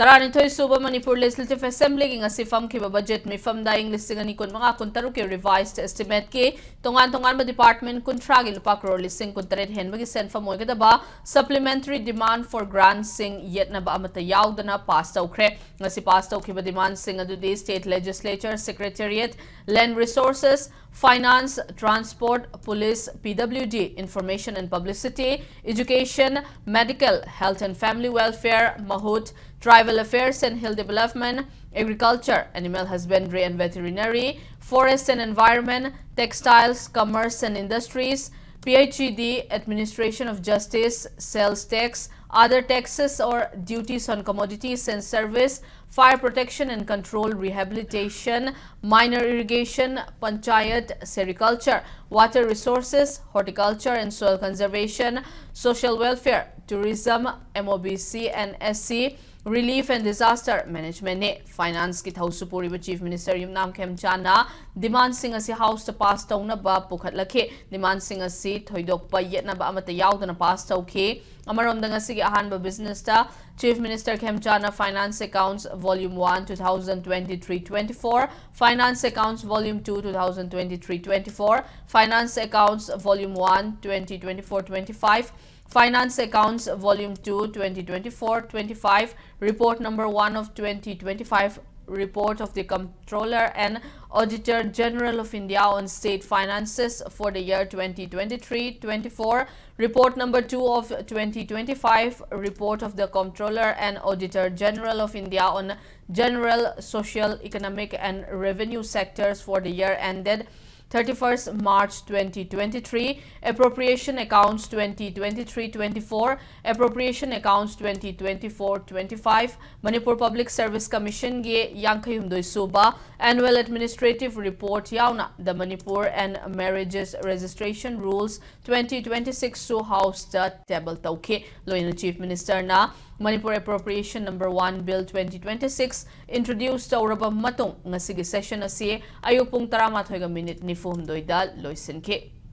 Taranitoy Suba Manipur Legislative Assembly ing asifam ki budget mifam daing listing ani kun mga kuntaru ki revised estimate ki tongan ba department kuntra gi lupa crore listing kuntaret hen bagi send fam moy ba supplementary demand for grants sing yet na ba amata yaudana pass tawkre ngasi pass taw ki ba demand sing adu the state legislature secretariat land resources finance transport police pwd information and publicity education medical health and family welfare mahut tribal affairs and hill development, agriculture, animal husbandry and veterinary, forest and environment, textiles, commerce and industries, PhD, administration of justice, sales tax, other taxes or duties on commodities and service, fire protection and control, rehabilitation, minor irrigation, panchayat, sericulture, water resources, horticulture and soil conservation, social welfare, tourism, MOBC and SC, relief and disaster management ne finance ki thausu puri chief minister yumnam khemchana demand sing asi house to pass tawna ba pukhat lakhe demand sing asi thoidok pa yetna ba amata yaudana pass tawkhe amarom dang asi gi ahan ba business ta chief minister khemchana finance accounts volume 1 2023-24 finance accounts volume 2 2023-24 finance accounts volume 1 2024-25 Finance Accounts Volume 2 2024-25 Report Number 1 of 2025 Report of the Comptroller and Auditor General of India on State Finances for the year 2023-24 Report Number 2 of 2025 Report of the Comptroller and Auditor General of India on General, Social, Economic and Revenue sectors for the year ended 31st March 2023, Appropriation Accounts 2023-24, Appropriation Accounts 2024-25, Manipur Public Service Commission ge Yankayumdoi Suba, Annual Administrative Report Yauna, the Manipur and Marriages Registration Rules 2026 Su House the Table Tauke, Loyal Chief Minister na Manipur Appropriation Number 1 Bill 2026 introduced Tauraba Matung nga sige session asi ayupong 13 minute ni Fumdoida Loisenke.